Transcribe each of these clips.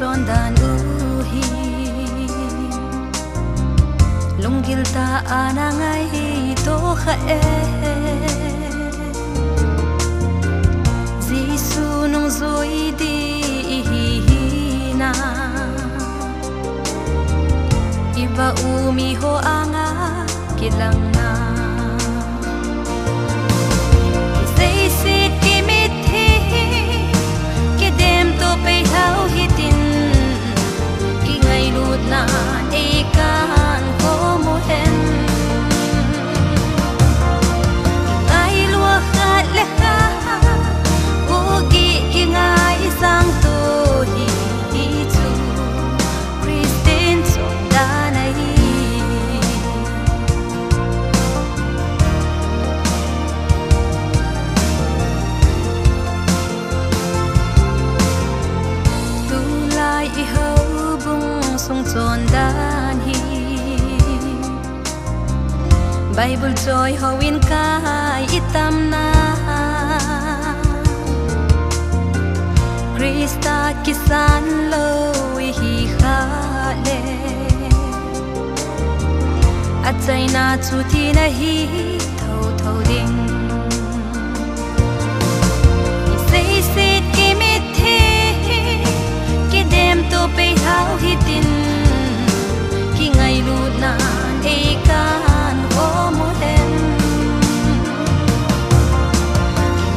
Son dan uhi Lunggil ta anangay to kha Jisu nung zoi di na Iba umi ho anga kilang na Say sit kimit hi Kidem to pay how hitin Lut na ikan ko mo hen Ngay lua khat leha Ugi kingay sang to hi chu Christine sondanay Tulay iho sung chon dan hi Bible joy howin kai itam na Krista kisan lo hi khale At chay na chuti na hi thâu thâu ding Say sit kimit hi Kidem to pay how hi tin Ngay lụt na e kan o mo hen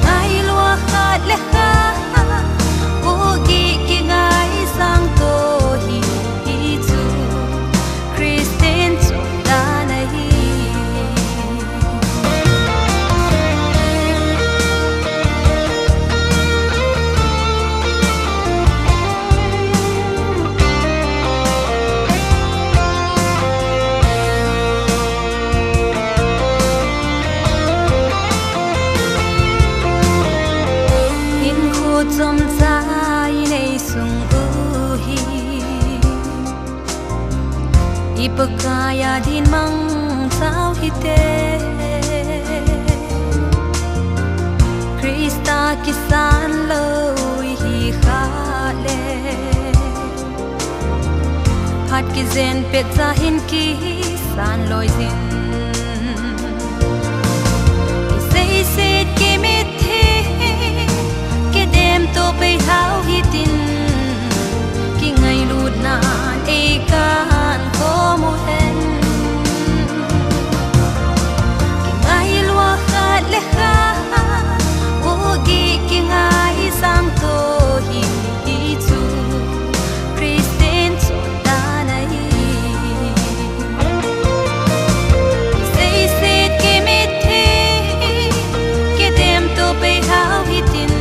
Ngay lua khat le ha Ugi ki ngay sang to hi chu Christine sondanay Som sai nei sung uhi Ipagkaya din mang sao hite Krista kisan lo hi khale Hat ki zen pet zahin ki san loi zin Say sit kimit Dem to pay how hitin Ki ngay lụt na e kan ko mo hen Ki ngay lua khat le ha Ugi ki ngay sang to hi chu Christine sondanay Say sit kimit hi Ki dem to pay how hitin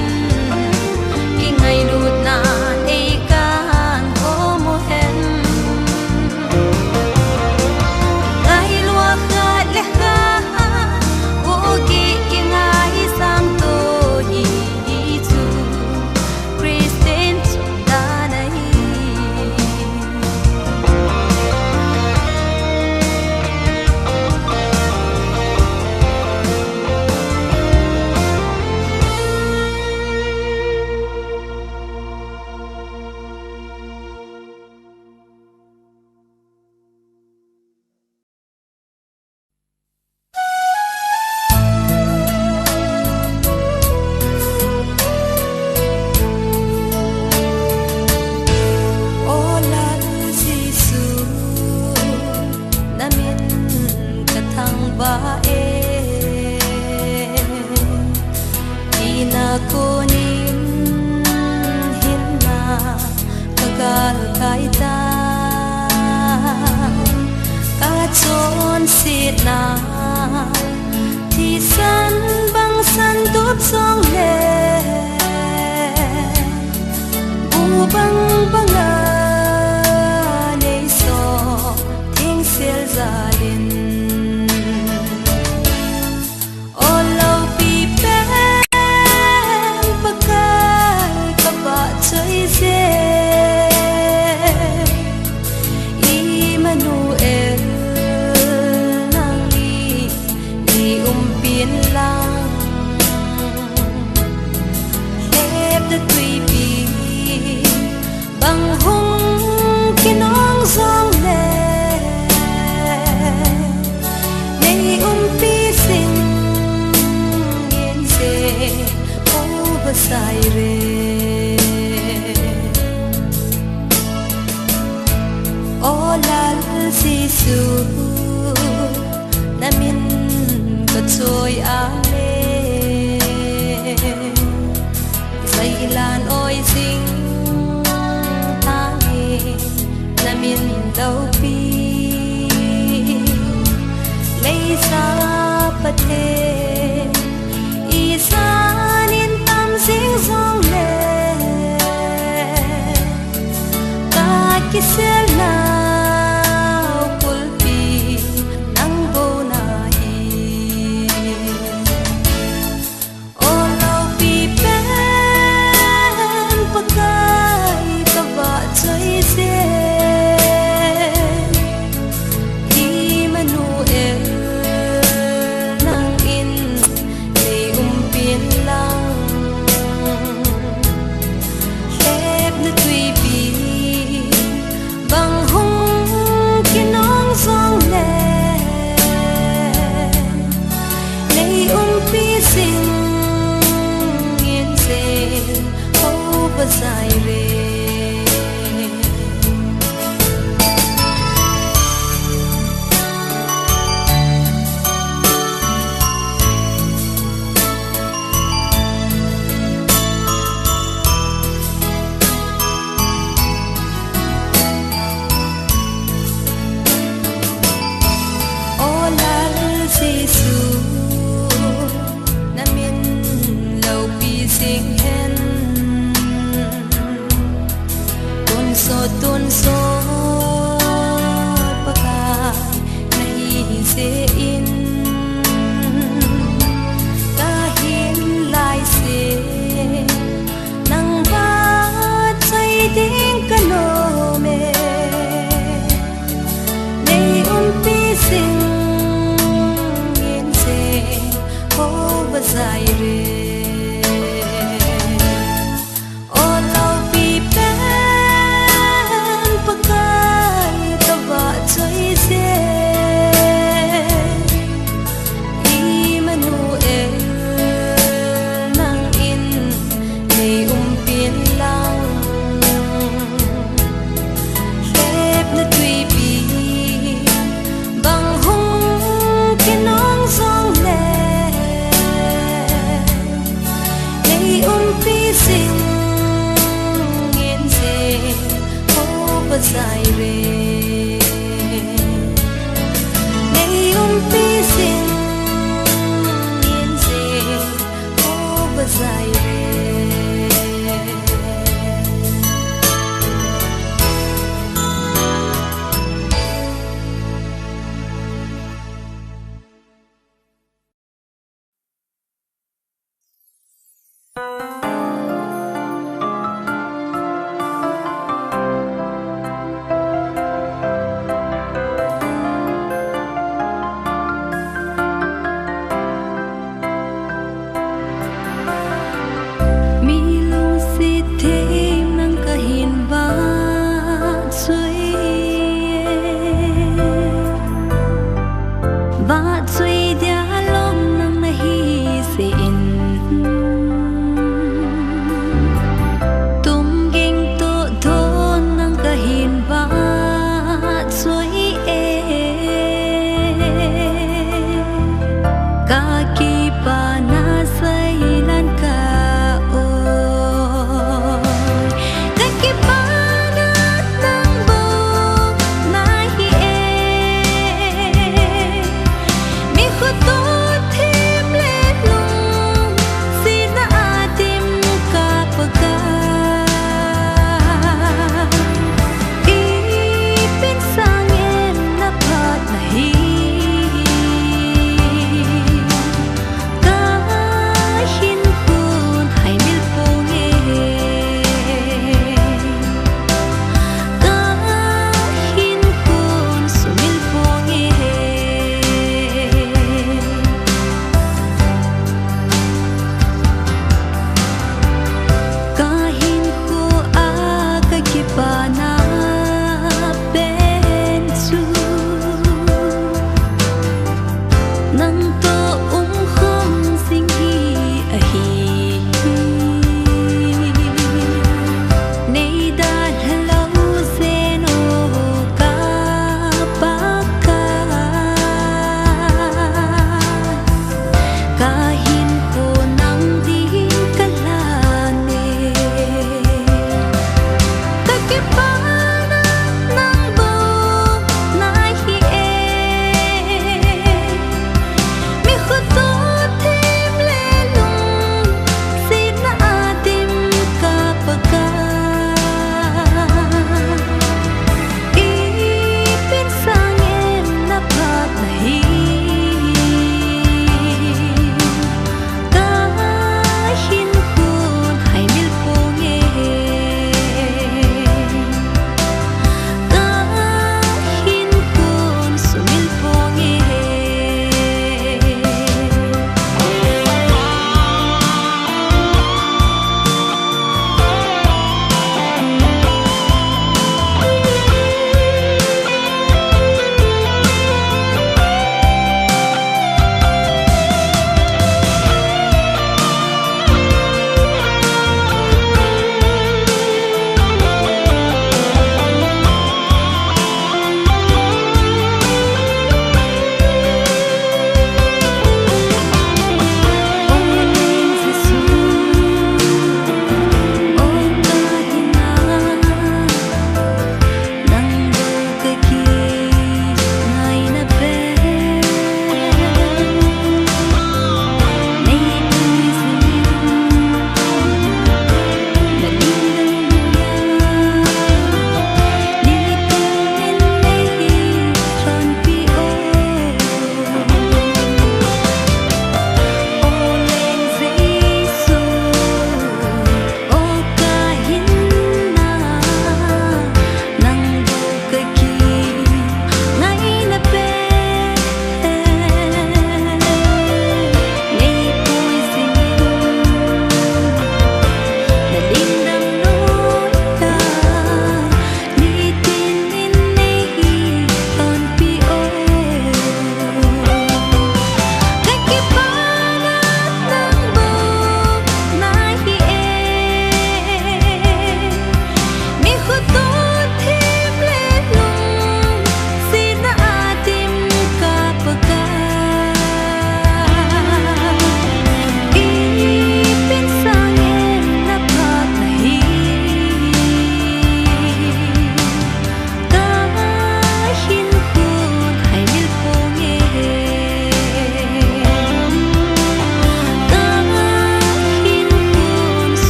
Ngay lụt na e kan ko mo hen Ngay lua khat le ha Ugi ki ngay sang to hi chu Christine sondanay na thì san băng san đốt song lệ u băng băng à nei so tiếng sel ra lên ô lâu pi pe biển lặng lép đất tùy bì bằng hung khi nóng giông lệ này pi sinh yên dê over sai re olal sisu namin katsoy ale sa ilan oy sing tangi namin daw pi lay sa pate isanin tam sing song le ta kisel na sai re olal sisu namin lâu pi sing hen tun so pagka nahihisein kahit lai se nang bat say ding kanome nay umpising in se ho bazai re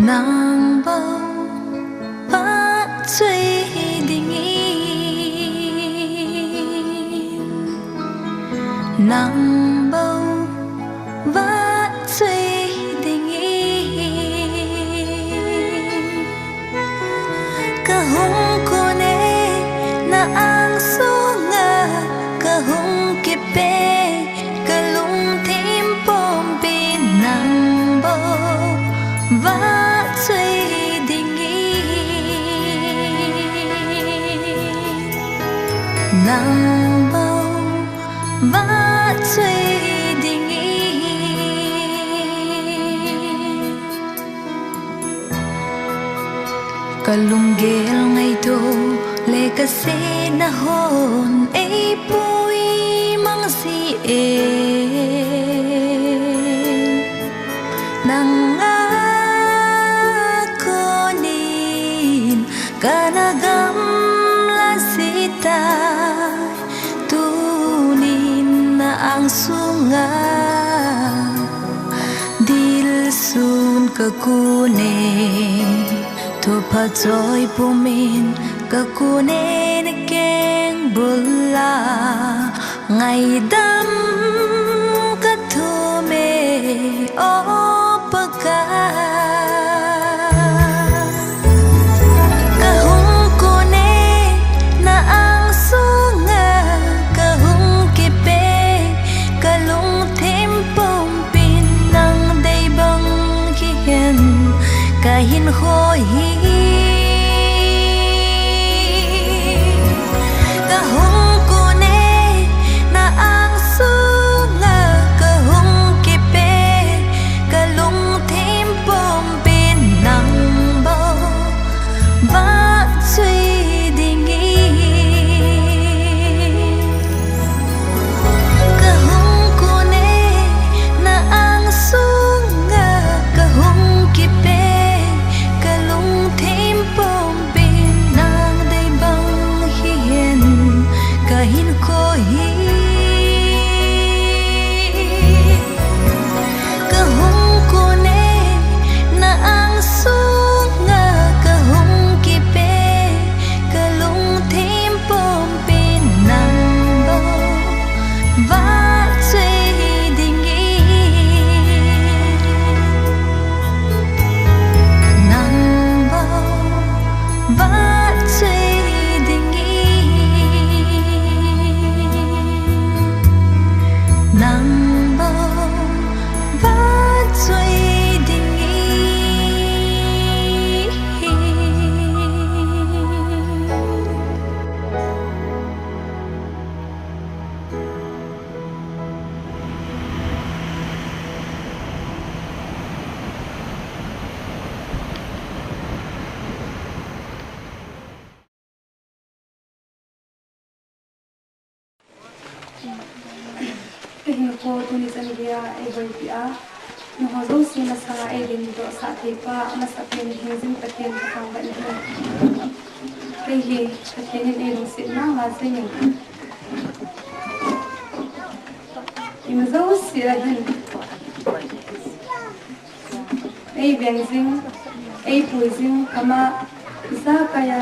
nàng bao bắt chơi đình nàng bao bắt chơi đình cả hông cô nè na ang sunga cả hông kịp bê cả lung thêm bom bên nàng bao bắt chơi đình nàng bao bắt chơi đình cả lung ghel ngày đâu lệ cả xe na hồn ấy bùi mang gì nang ako nin kanagam la sita tunin na ang sunga dil sun kakune to pa joy pumin kakune na keng bula ngày đam kathume o pagka kahung kone na ang sunga kahung kipe kalung tempong pinang day bang hihen kahin hoi kahung kone na ang sunga kahung kipe kalung tempong pinang bao bắt suy dingi kahung kone na ang sunga kahung kipe kalung tempong pinang day bang hihen kahin ko kahung kone na ang sunga kahung kipe kalung tempong pinang bao bắt suy dingi nang bao bắt suy dingi nang bao bắt suy dingi Ko tuni sangia e boipia no hozo sina sa e lindo sa tepa masa pen hingzin taken ka ba ni he taken e no sina ma sinin imzo sira hin e benzin e puizin kama za kaya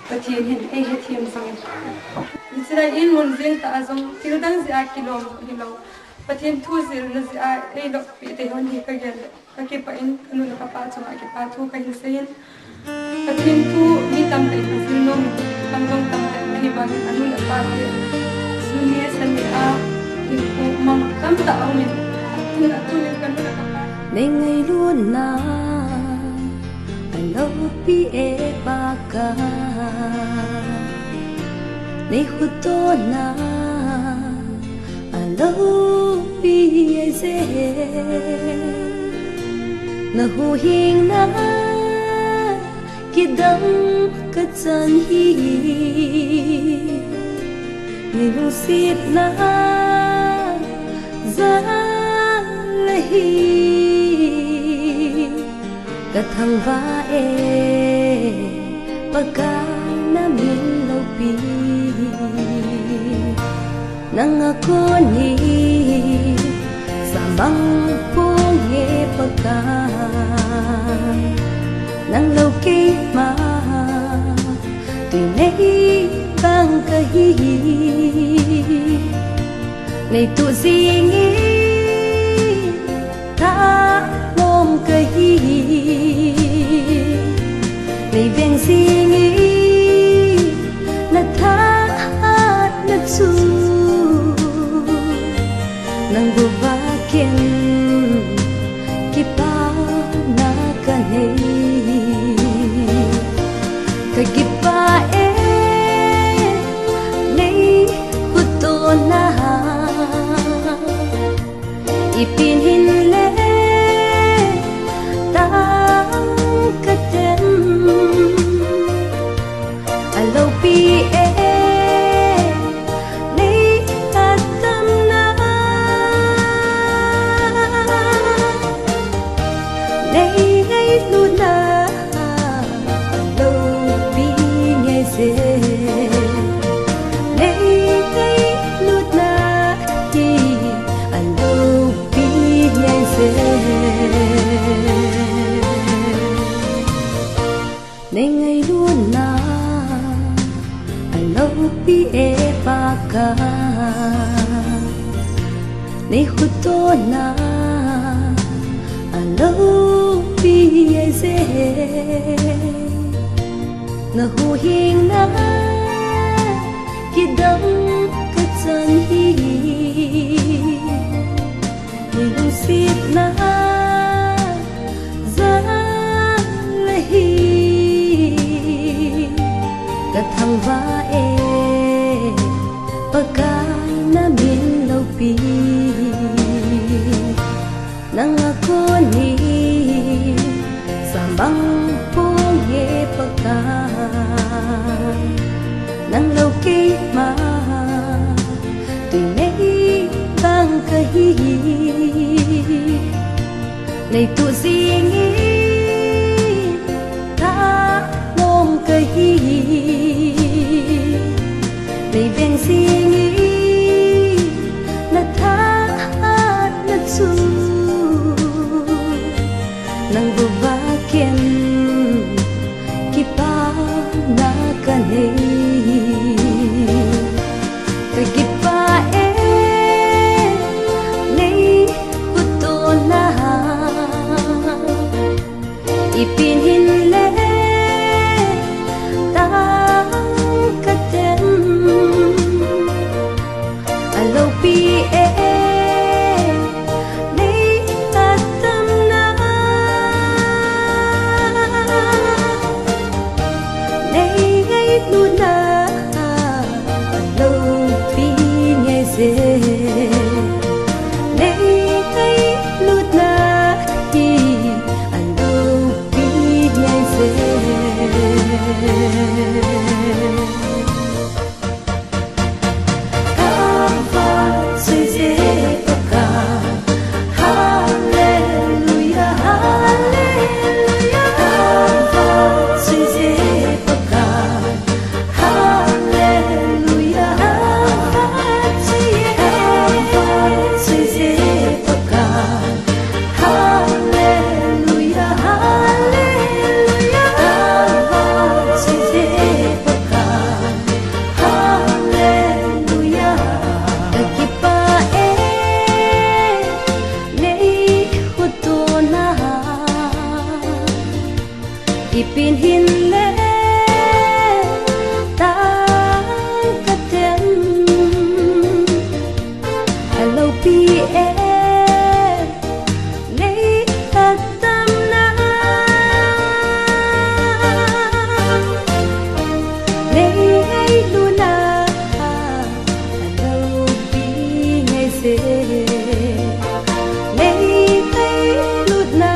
taken hin e hetiem singin sira in munzin ta azong tildan za kilom hilo patien thu zir na za e lo pi te hon hi ka gel ka ke pa in kanu na pa chama ke pa thu ka hisin patien thu mi tam te zil no kam dong tam te hi ba anu na pa te sunie san ni a in ko mam tam ta au ni na tu ni kanu na pa nên ngày luôn na anh lâu pi e ba ka nên hụt to na anh lâu pi e ze na hu hing na kidam ka chan hi ni lu sit na za la hi ka thang va e pagka na min lo pi nang ako ni sambang pong e pagka nang lâu kỳ mà tùy nay bang cái này tu gì nghĩ ta ôm cái này ven gì nghĩ na tha na su nang bubakin kipa na kanay kagipa nay huto na ipinhin le tang katem alaw pi nay atam na nay ngay luna alaw pi ngay se nay ngày luôn na alo pi e pa ka nay khuto na alo pi e ze na hu hing na kidam ka chan hi ni sit na thằng va e pagkai na min lâu pi nang ako ni sambang pong ye pagkai nang lâu kỳ mà tùy nay bang cái này tu gì nghĩ ta ôm cái này ven suy nghĩ na tha na su nang bubakin kipa na kanay kagipa nay huto na ipinhin le luna lâu pi nghe dê nay thấy luna đi lâu pi nghe dê kava suy dê baka hallelujah hallelujah kava suy dê ipinhin le tang katem alo pi e nay atam na nay ngay luna alo pi ngay se nay ngay luna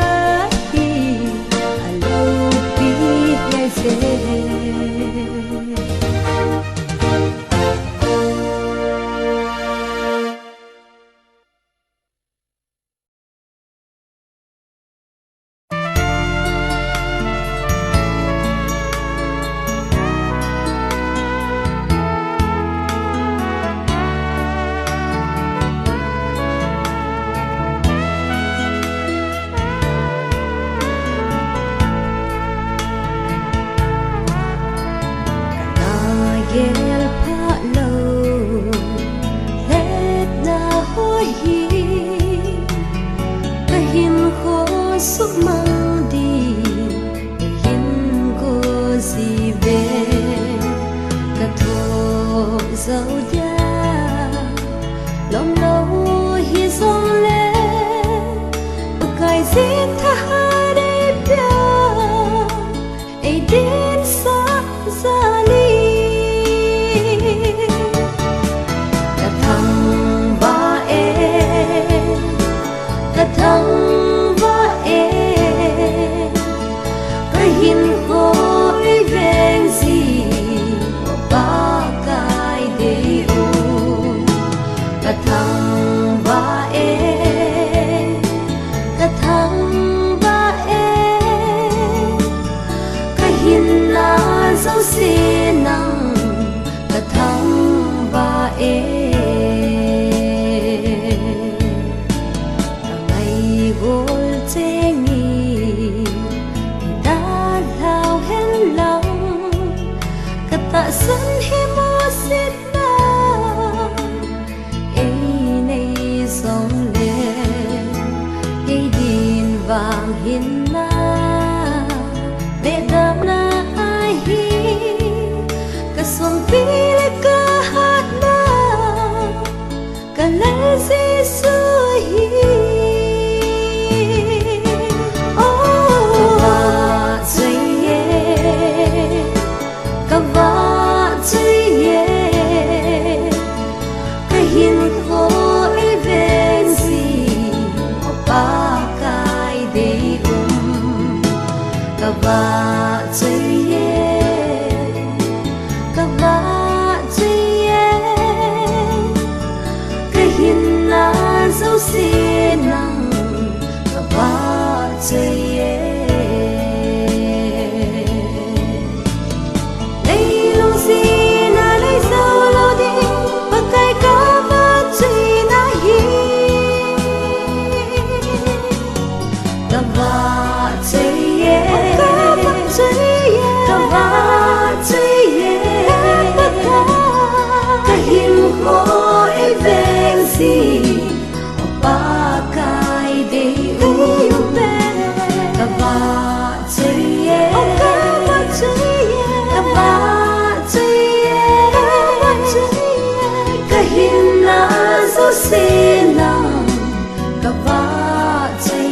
hi ka hin kho su ma đi hin cô gì về ka thô dấu dia lòng lâu hi sông lệ cái gì tha đây bia ai đến xa xa đi cả thằng ba em cả thằng ba em cái hin khối ven gì ba cái để ôm cả thằng ba em cả thằng ba em cái hin là dấu xê nắng cả thằng ba em ngày gối trên nghỉ đã lao hết lòng cả tạ sân hi mô xít na ấy này sông lên ấy điên vàng hin na để đam na ai hi cả xuân pi lệ ca hát na cả lẽ gì xưa hi và chơi cả và chơi cái hin khối ven gì ba cái để cả và chơi cả và chơi cái hin là dấu xê nắng cả và chơi lấy lâu gì na lấy dấu lâu đi và cái cả và chơi na hi cả và chơi cả và chơi cái hin khối ven gì ba cái để ôm cả và chơi cả và chơi cái hin là dấu xê nắng cả và chơi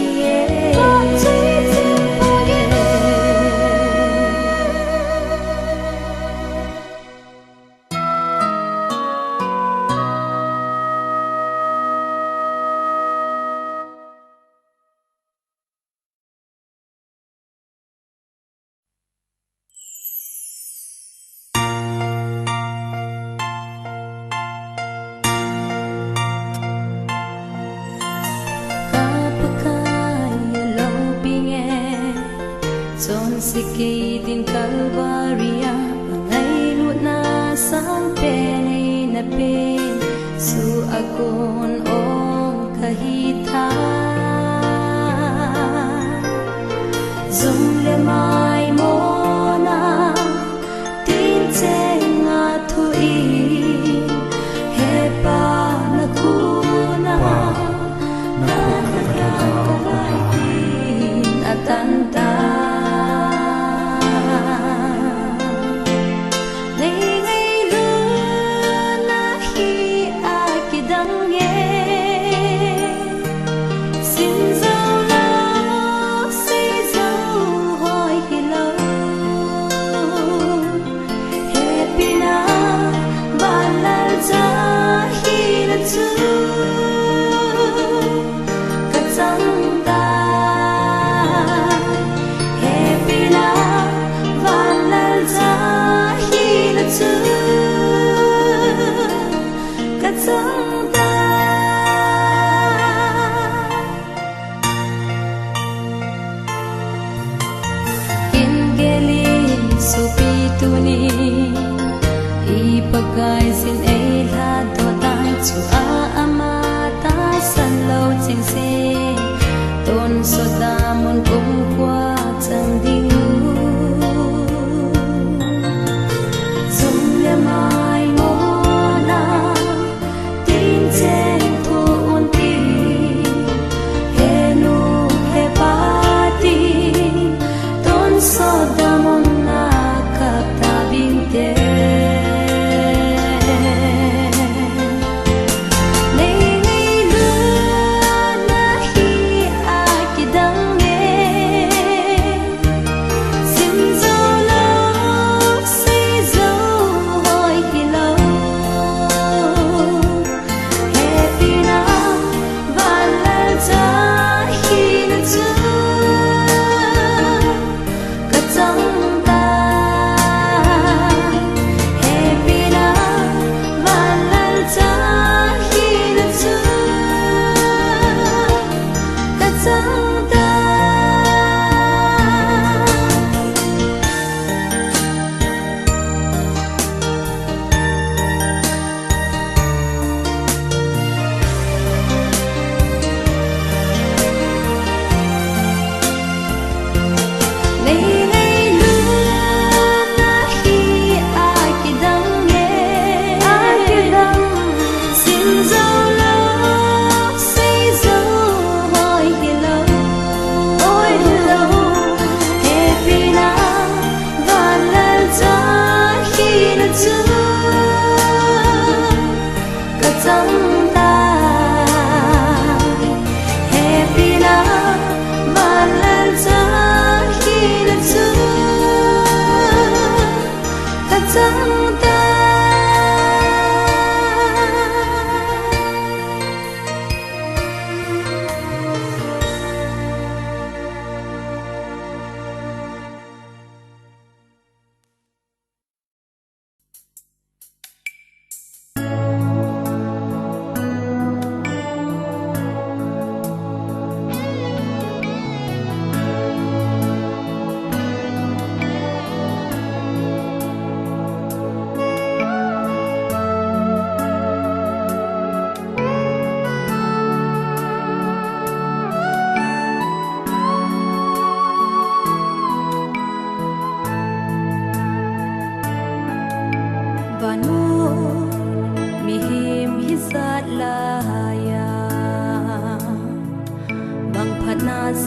Sige din Calvaria ngay lut na sang pene na pen su agon ong kahita zum le mai mo na tin che nga thui he pa na ku na na ka tin atanta Hãy subscribe dâu lâu xây dấu hỏi hello happy na và lần ra khi nó chưa cả trong ta happy na và lần ra khi nó chưa cả trong ta.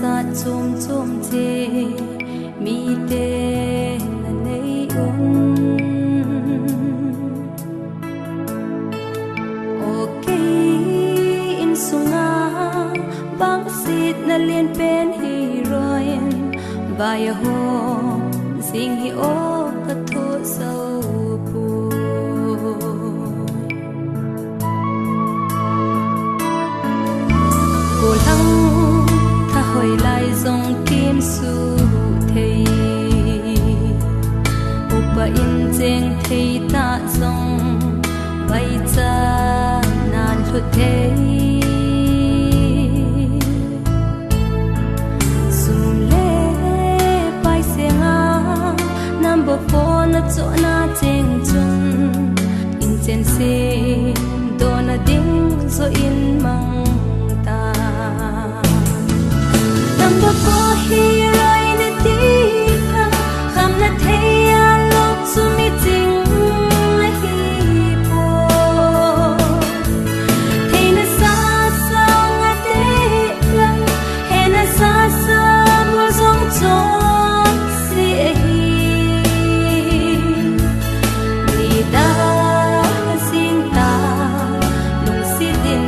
Sa chum chum che mi te na nei on okay in sunga bang sit na lien pen heroin by a home sing hi o ka tho so pu cô lăng hồi lại dòng tim su thầy upa in cheng thầy ta dòng bay cha nan lu thầy sum le pai senga number 4 na cho na cheng chun in chen se do na ding so in mang ta number 4 hero in a deep kham na thea lok su mi ting la hi po thei na sa sa nga te lang he na sa sa mo zong chong si hi ni da sing ta lung si din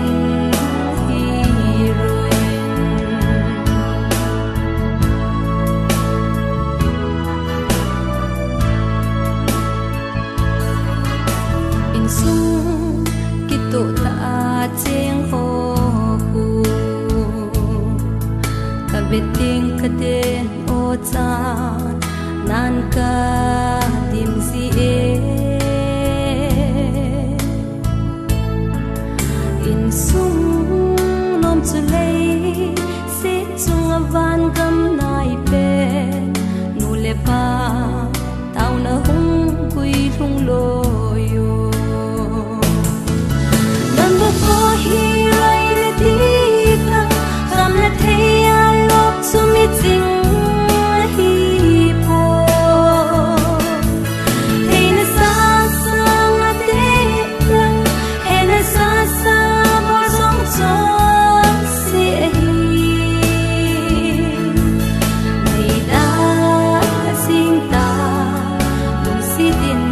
sung kito ta cheng ho hu ka beting ka den o cha nan ka dim si e in sung nom chu lei se chung avan gam nai pe nu le pa tau na hung kui thung lo for hero in a deep kham na thea lok su mi ting hi po thei na sa sa nga te lang he na sa sa mo zong chong si hi nei da sing ta lung si din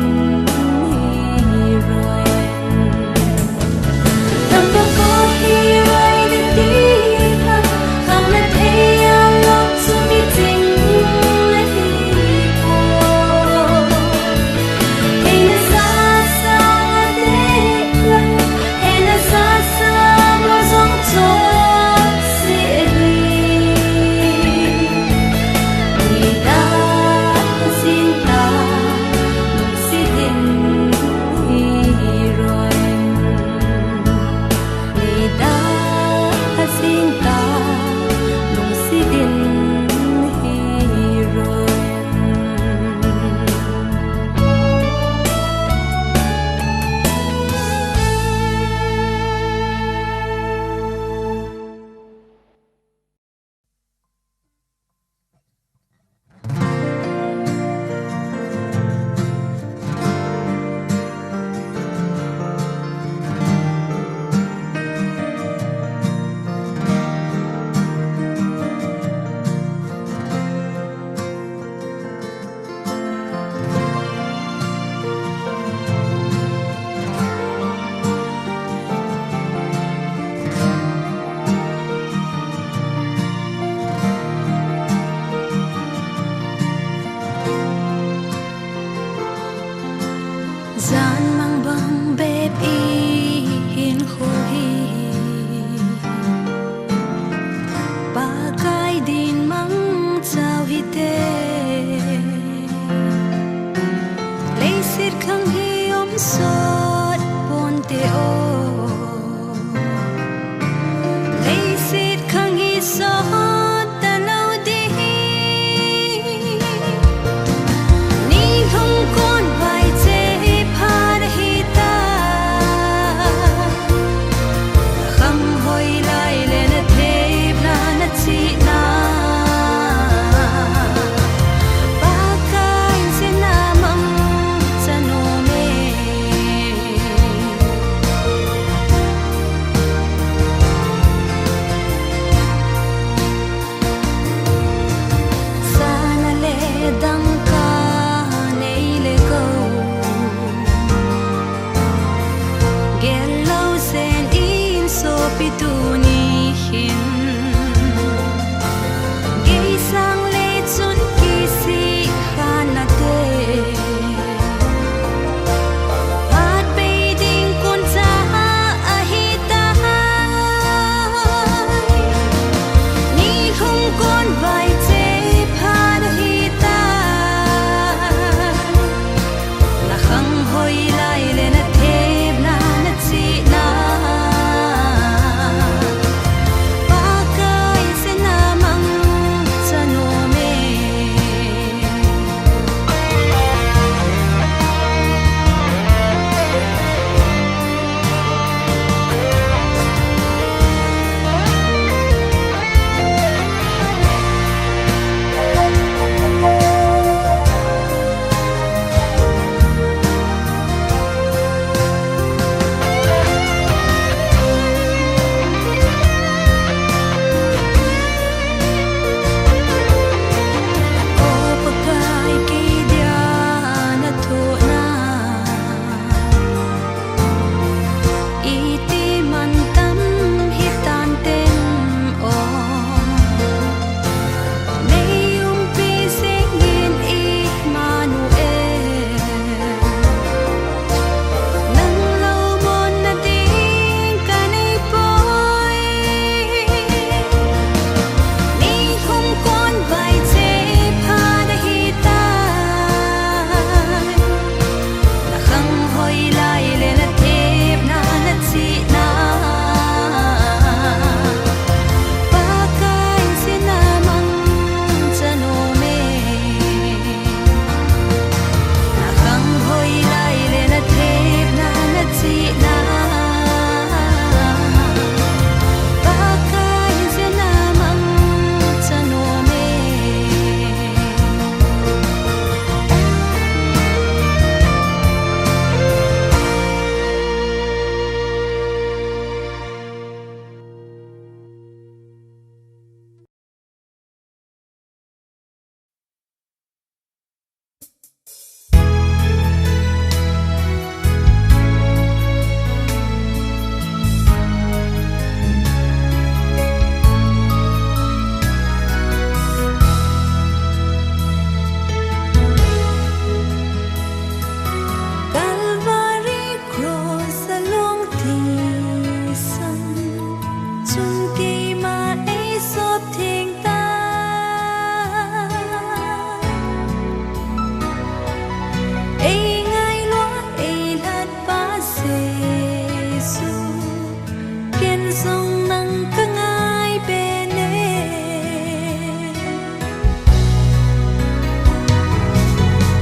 sông nắng cứ ngay bên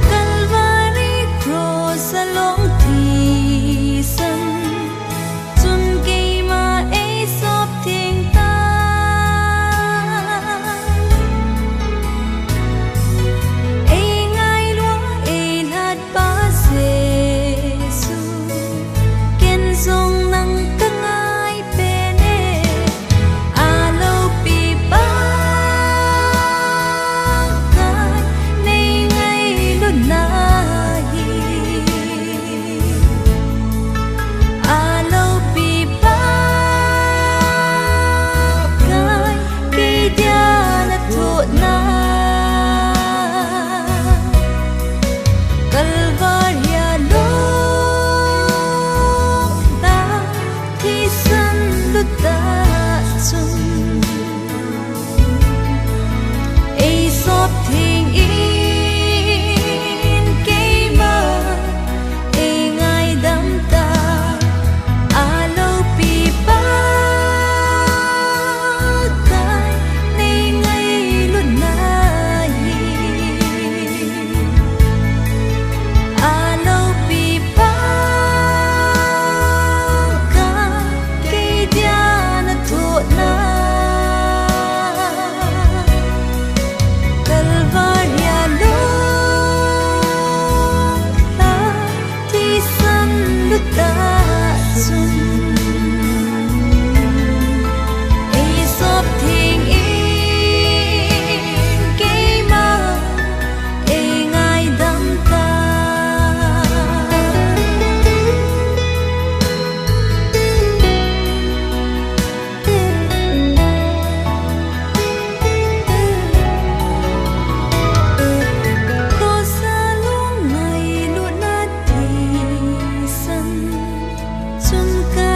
Calvary cross along thì sân chun cây mà ấy sop thiên ta ấy ngay lúa ấy lát ba Giêsu kiên sông nắng cứ ngay bên alo pi ba cái nay ngay luôn nai alo pi ba cái khi dia na thọ na Calvaria lo ta thi sân lu ta chun ấy sop thiên in cây mà ấy ngài đắm ta alo pi ba cái nay ngay luôn nai alo pi ba cái cây dia na thọ na Calvaria lo ta thi sân lu ta chun ấy sop thiên in cây mà ấy ngài đắm ta Tô sa luôn ngày luôn nát thì sân chun cây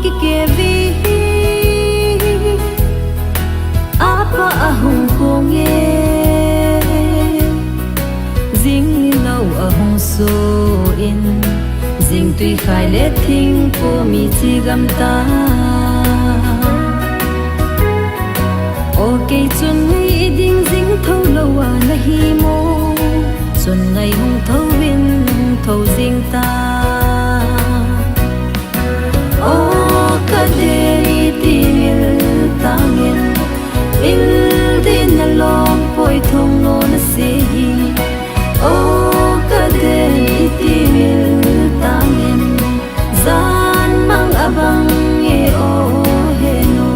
ki kevi apa ahung konge ding lau ahung so in ding tui khai le thing po mi chi gam ta okay chun ngai ding ding tho lo wa na hi mo chun ngai hung tho win tho ding ta o ka de ti mil tangin il din na long poi thong no na se hi o ka de ti mil tangin zan mang abang e o he no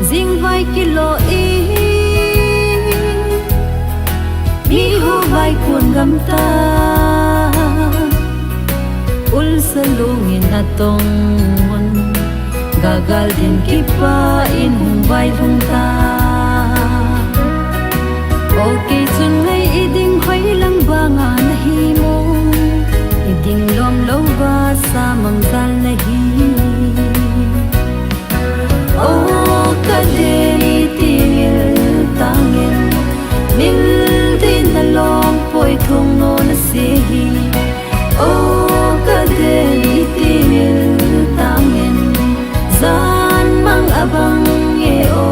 zing vai kilo i mi ho vai kun gam ta ul salungin atong gagal din kipa in hung vai lung ta okay chun ngai iding khoi lang ba nga na hi mo iding lom lo ba sa mang dal na hi o ka de ti mil tangin mil din na lom poi thong no na se hi o ka de ti mil tangin zan mang abang e o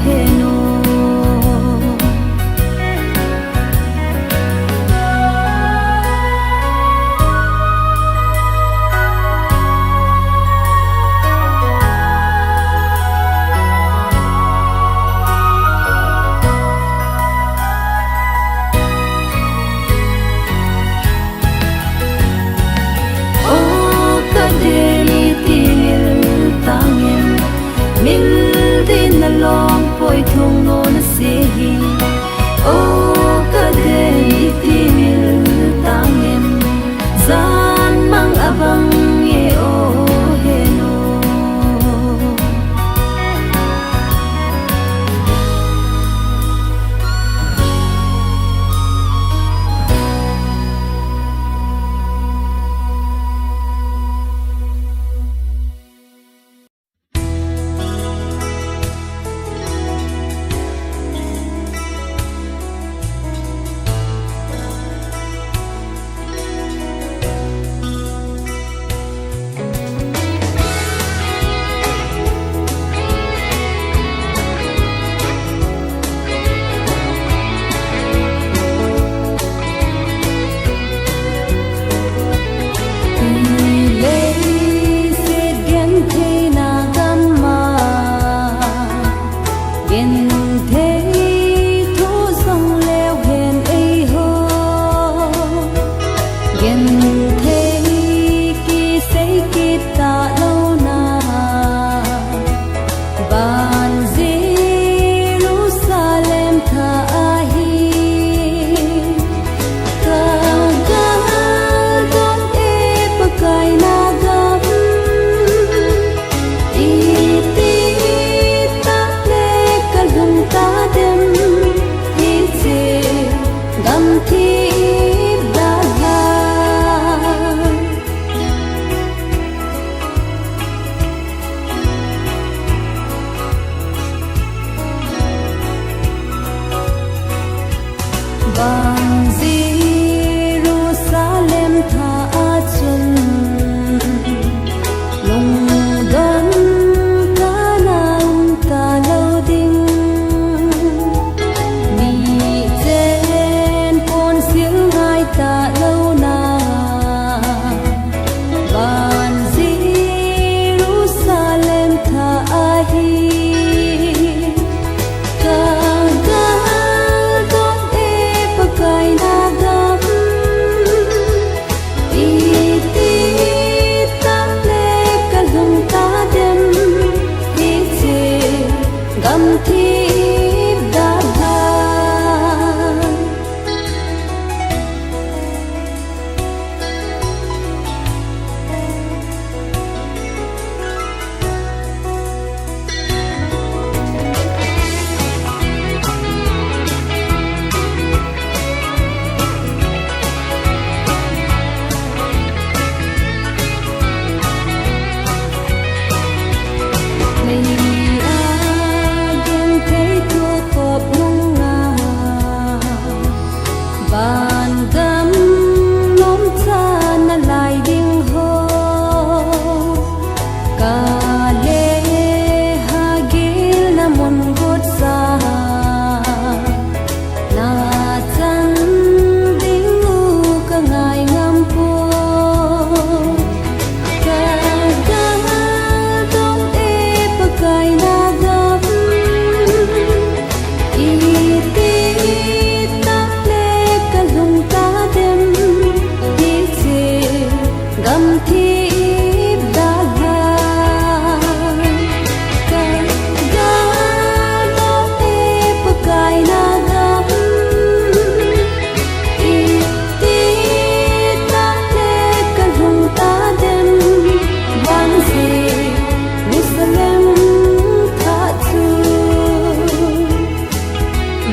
he no long poi thong no na se hi o ka de ti mil tangin zan mang abang e o he no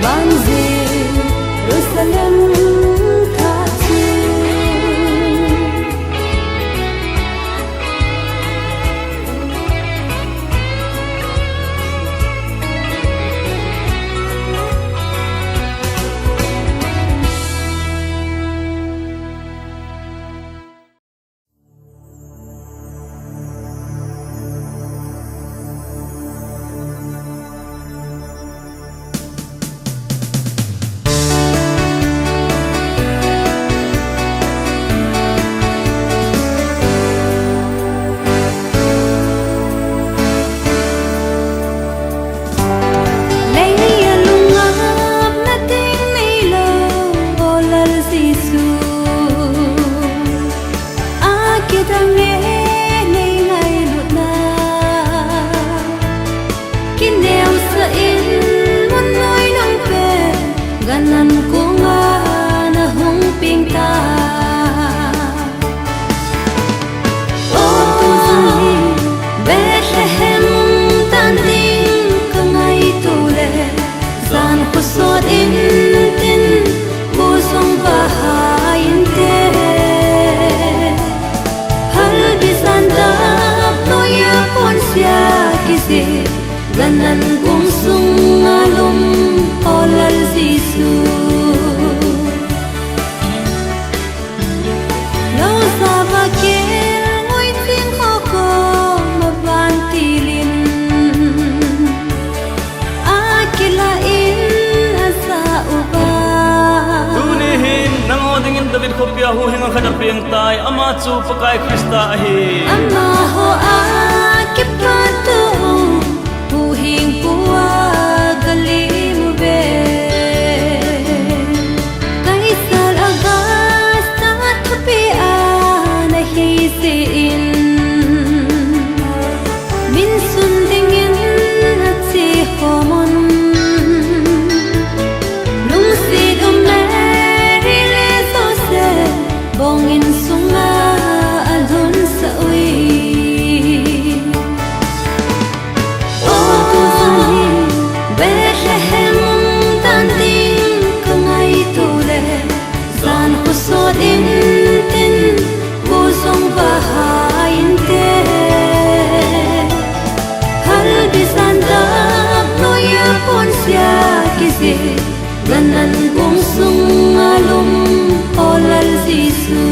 van Jerusalem tha chu ganan ko nga na hong pinta O tuzani Bethlehem tanding kangay tule San kusod intin pusong bahayin te Halbisan dap noya ponsya kisi ganan kong sungalom olal zisu Lo sa bakil ngoy ting ko mabantilin Akilain asa uba Tunihin nang odingin David ko piyahuhin ang kadaping tay Ama tsu pakay Krista ahi Ama ho akipato Puhing puwag galing be Kaisal agas na tapian na hisiin Minsundingin at si Homon Nung si Dumeri Sose Bongin sunga alun sa uwi Bethlehem tanding kangay tule San kusod intin pusong bahayin te Halbisan dap noya ponsya kisi ganan kong sungalom olal zisu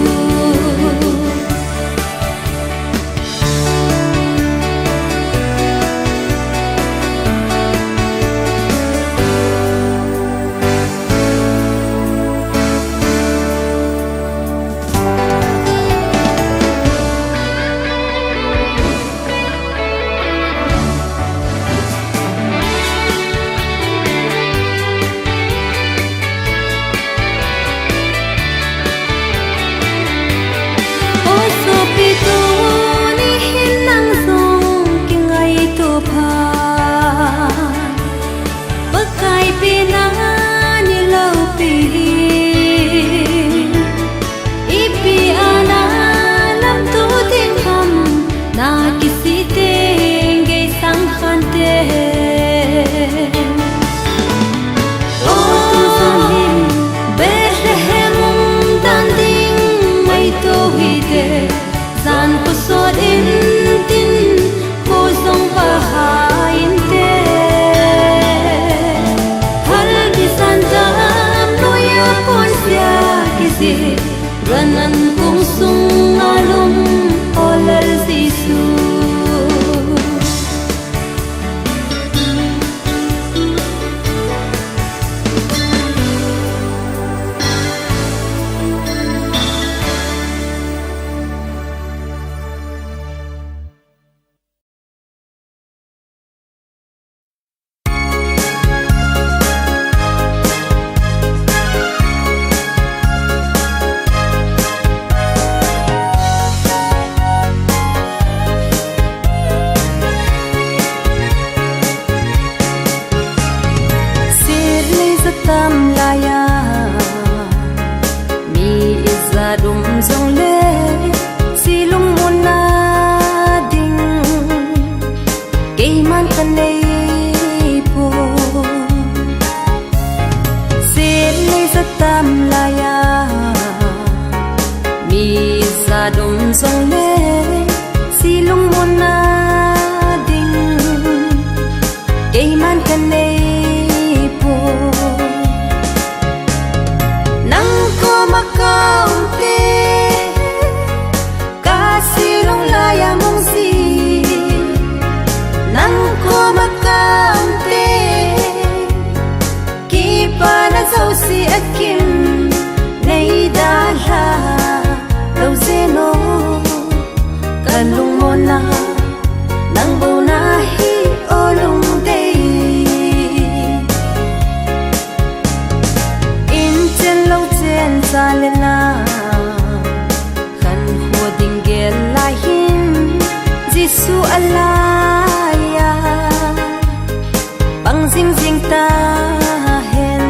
San kusod intin pusong bahayin te Halbisan dap noya ponsya kisi ganan kong sungalom olal zisu in kan nei po nang ko makaunti kasilong laya mong si nang ko makaunti kipa na zau si akim nei dala lâu zeno kanlung mo na nang bau na hi olung day in chen lâu chen sa le na kan ho ding gel la hin jisu alaya bang jing jing ta hen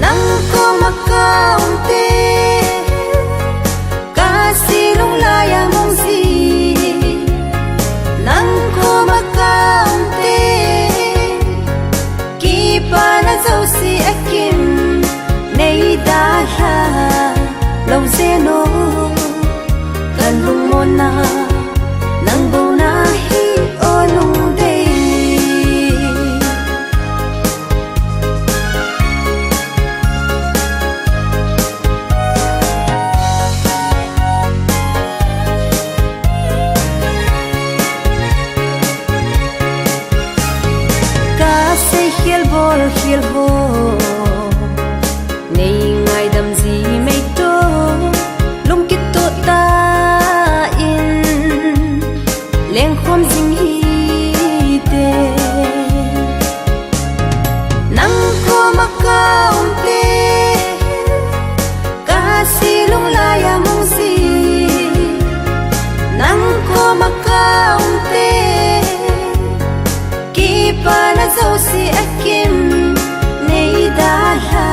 nang ko makaunti kasilong laya mong si nang ko makaunti kipa na zau si akim nei dala lâu zeno kanlung mo na nang bau na hi olung day hiel bol hiel ho nei ngai dam zi mei to lung kit to ta in leng khom jing hi te nang ko makaunti kasilong laya mong si nang ko makaunti kipa na zau si akim nei dala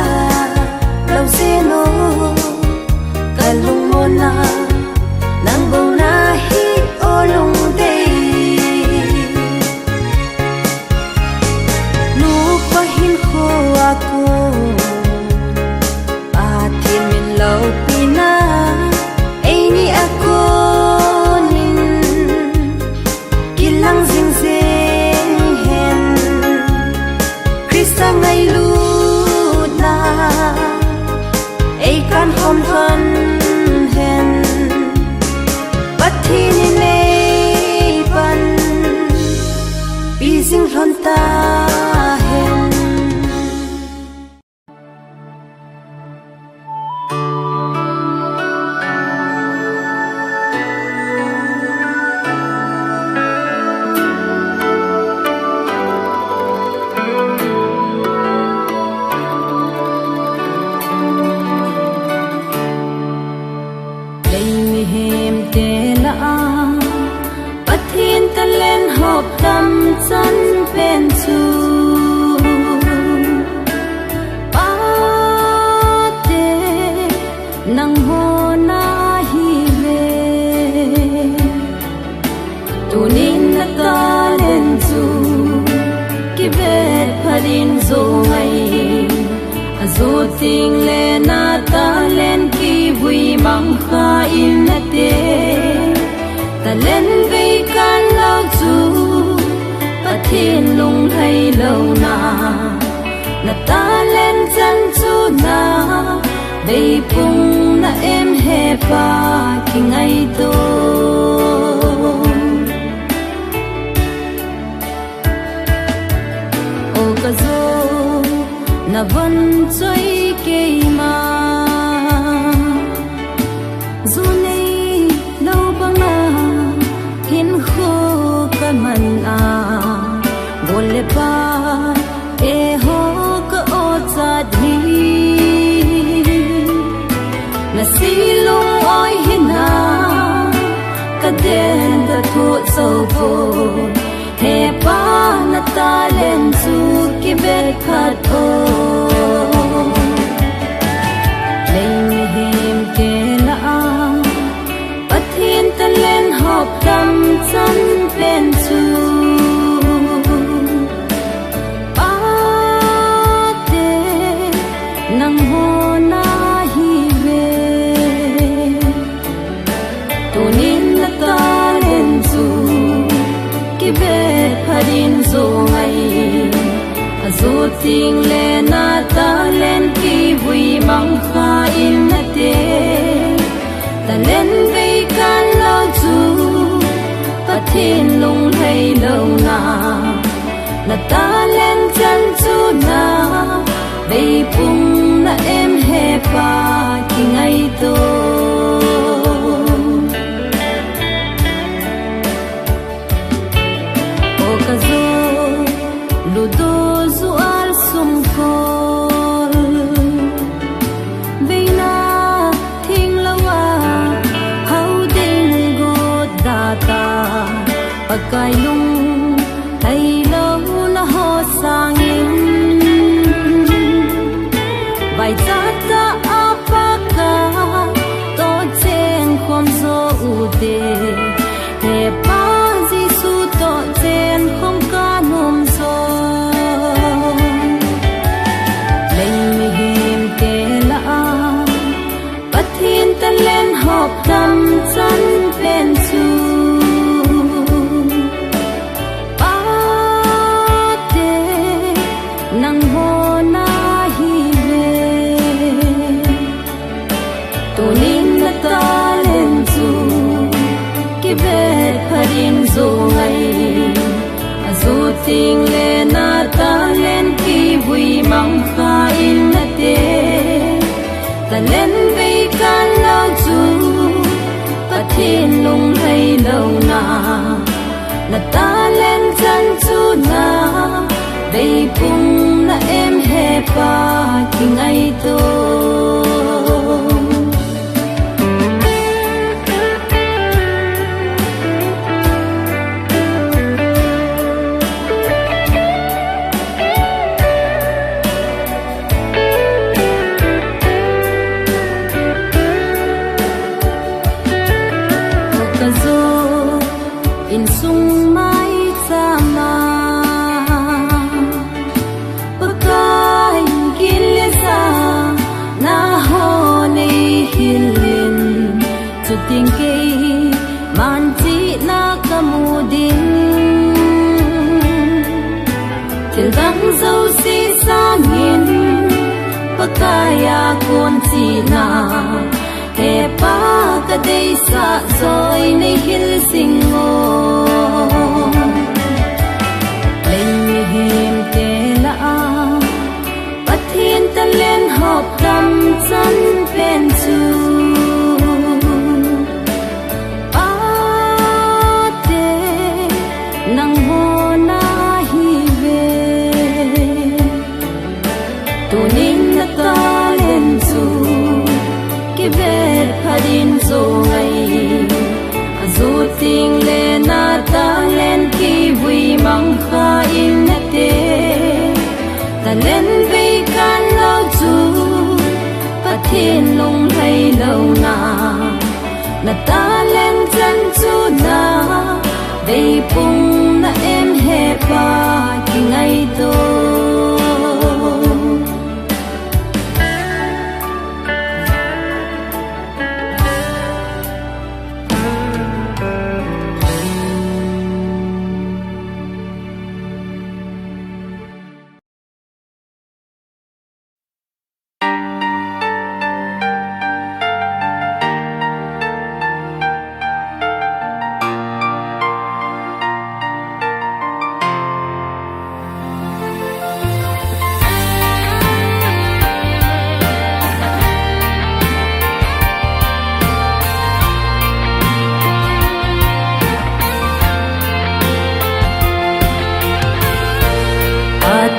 lâu zeno kanlung mo na nang bau na hi olung day nu pahin ko ako atin min lau pina ay ni ako nin kilang zing zing sa ngày lút na ai kan hom thân hen bắt thi ni nei ban bi sing hon ta hen chân bên chu ba te nang ho na hi ve tunin na ta len chu ki ve pharin zo ngai azo ting le na ta len ki hui mang kha in na te ta len ve kan lao chu thiên lung hay lâu na ta lên chân chu na đầy bung na em he pa khi ngày tô ô ca zo na vẫn chơi kê ma dù này lâu băng na hin khô cái man à bole pa e ho ka o cha dhi na silung oi hina ka den da thu so po he pa na ta len chu ki be khat o leng him ke la pathin ta len hop tam chan pen chu nang ho na hi ve tunin na ta len chu ki ve phadin zo ngai azu ting le na ta len ki vui mang kha in na te ta len ve kan lo chu pathin lung hay lâu na ta len chân chu na ve pung na em he pa ki ngai to cài lung hay lâu na ho sang in vài chát ta apaka to chen khom zo u te he pa Giêsu to chen không ca nom zo lên mi him te la pathin ta lên hop tam chan pen chu phadin zo ngai azu ting le na ta len ki vui mang kha in na te ta len ve kan lo chu pathin lung hay lâu na ta len chân chu na ve pung na em he pa ki ngai to in sung mai sama pakai gilza na ho nei hilin chu ting ke man chi na kamudin til dang zo si sangin pakaya kon chi na he pa ka dei sa zoi nei hil singo lên mi him te la pathin ta len hop tam chan pen chu pa te nang ho na hi ve tu nin na ta len chu ki ve phadin zo ngai azu ting le na ta len ki vui mang kha in na te ta len ve kan lo chu pathin lung hay lâu na ta len chân chu na ve pung na em he pa ki ngai to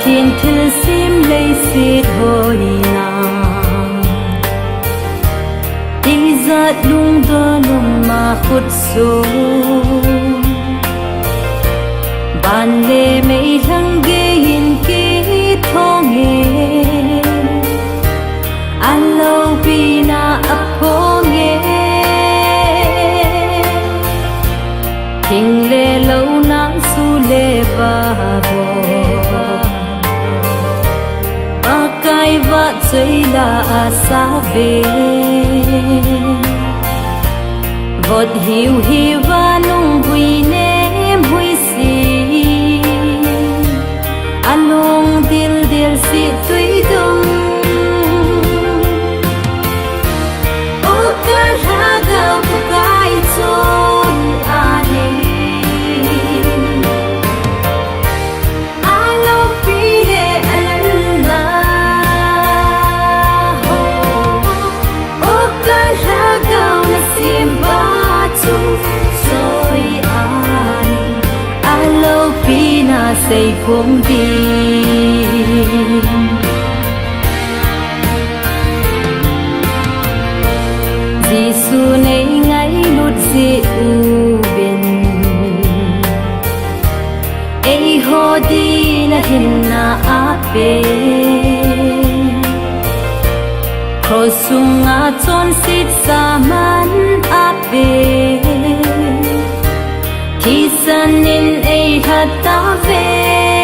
thiên thil sim lấy xịt hồi na đi ra lung đơ lung mà khut xuống ban lê mấy thằng ghê hin kí thô nghề an lâu vì na ấp hô nghề thình lê lâu nắng su lê và bò cái vợ chơi là xa về vọt hiu hi và nung vui ném vui xì xây phong đi Giêsu này ngay lút dị u bên ấy hồ đi na hin na ape Khổ sung ngã chôn xít xa man ape Khi sân in ấy hạt ta về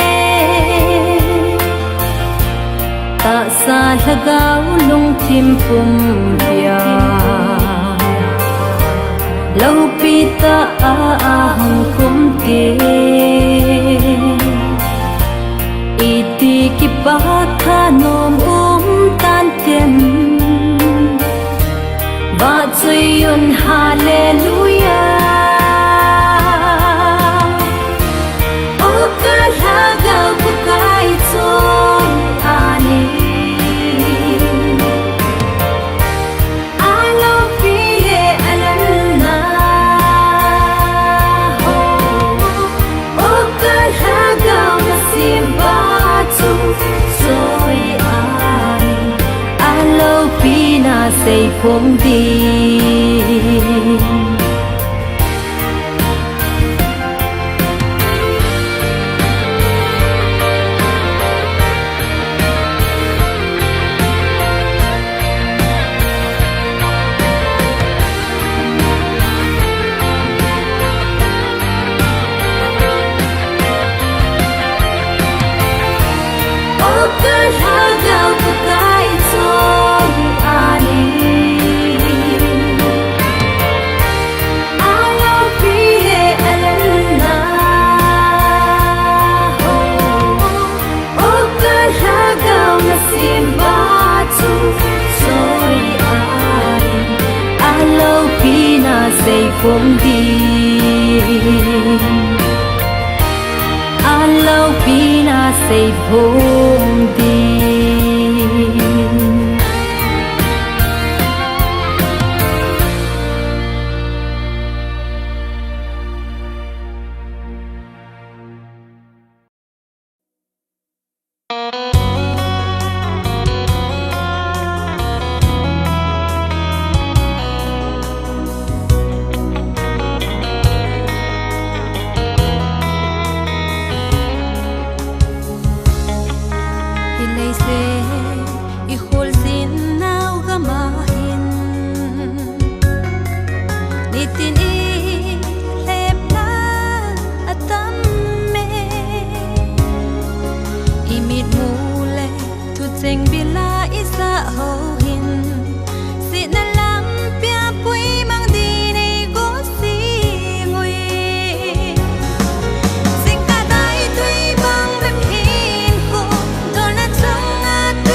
Ta xa là gạo lung tim phum bia Lâu pi ta hong kum te Iti ki ba kha nom tan tem Và chơi yun hallelujah O ka la gạo của cái chôn ani Alo pi he alanna O ka la gạo na simba chu rồi ani Alo pi na say phong đi say phong đi Alo pi na say phong đi Hãy subscribe cho kênh Ghiền Mì Gõ để không bỏ lỡ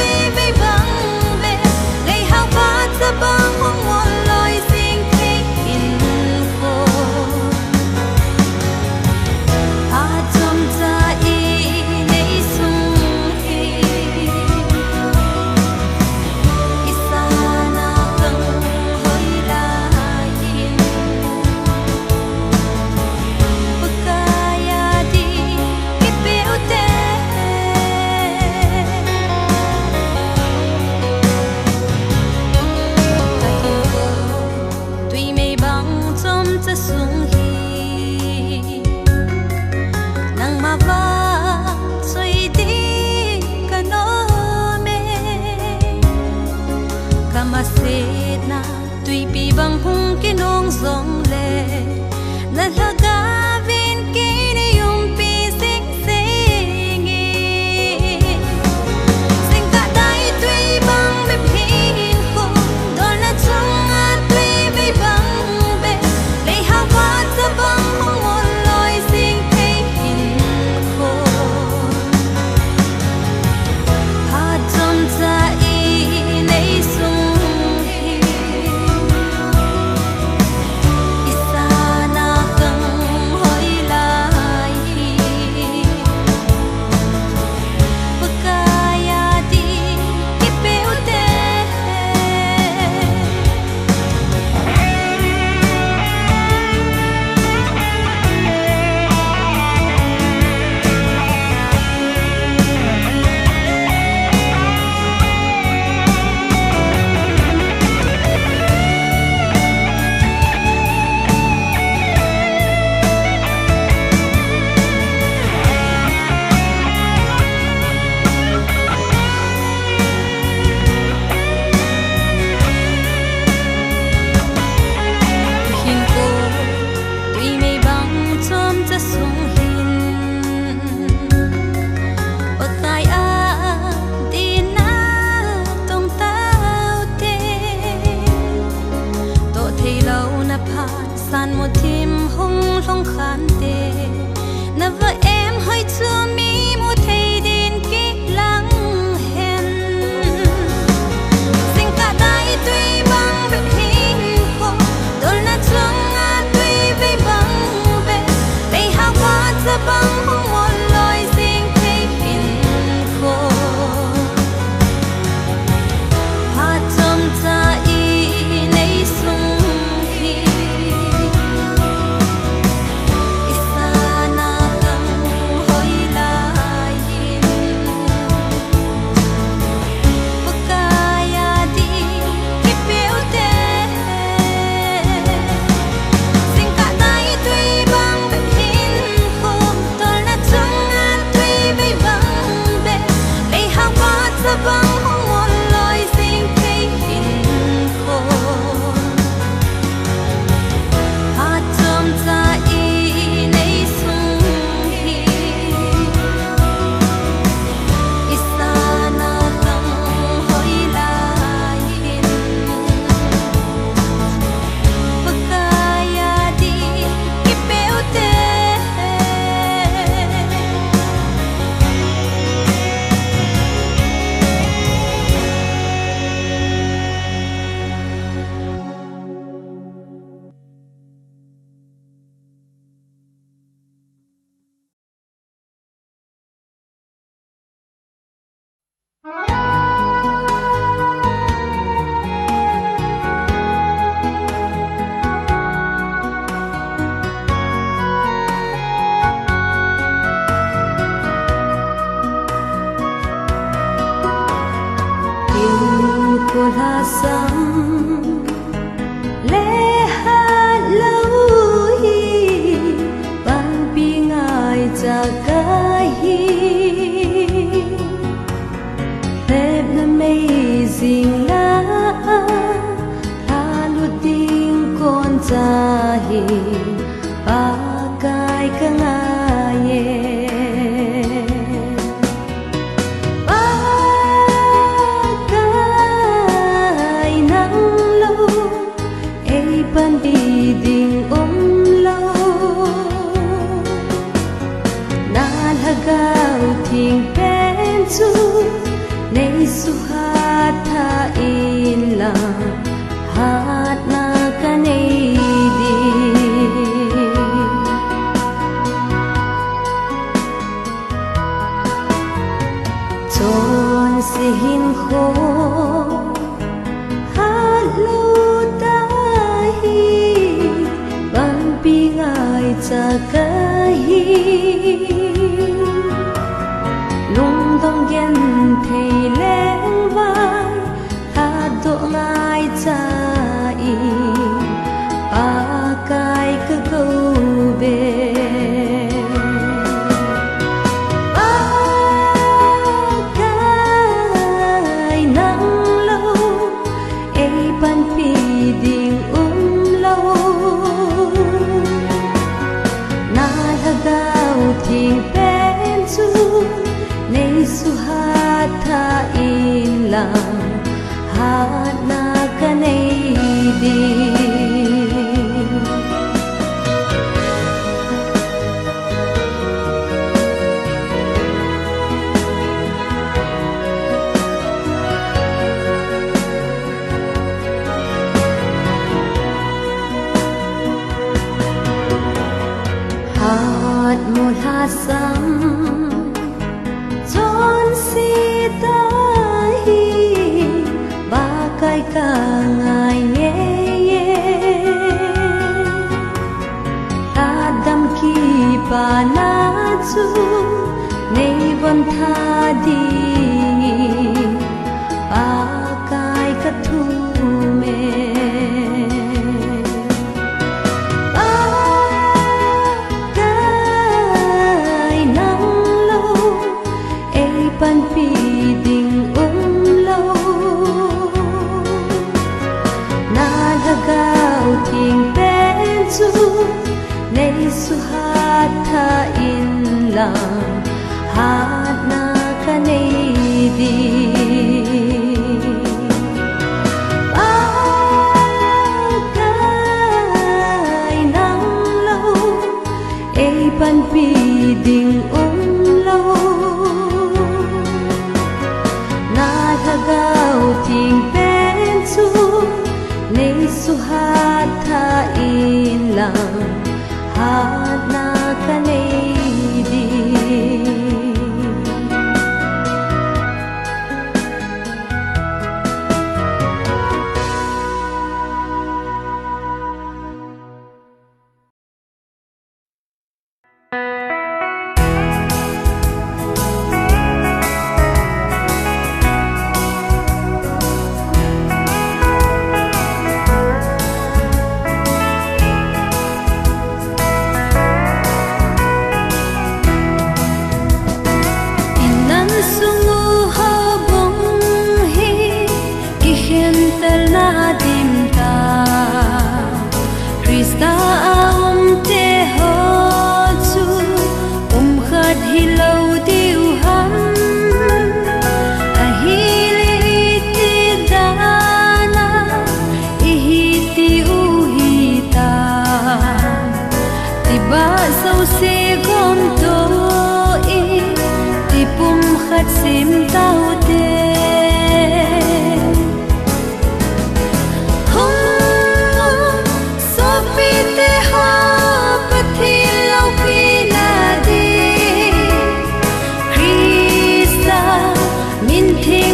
Min thi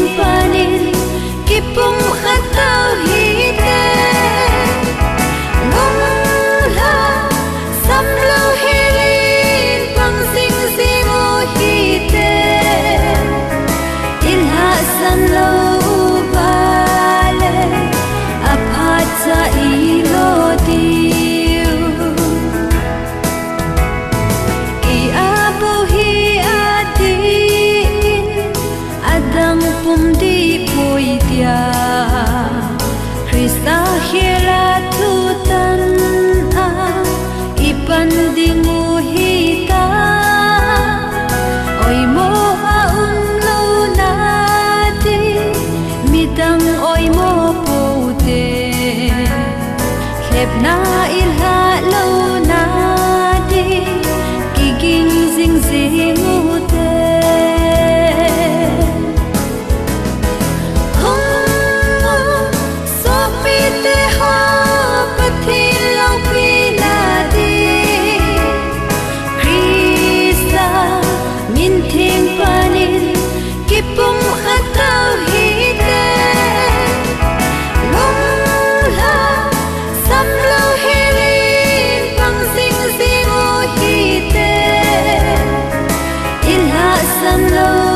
asan lo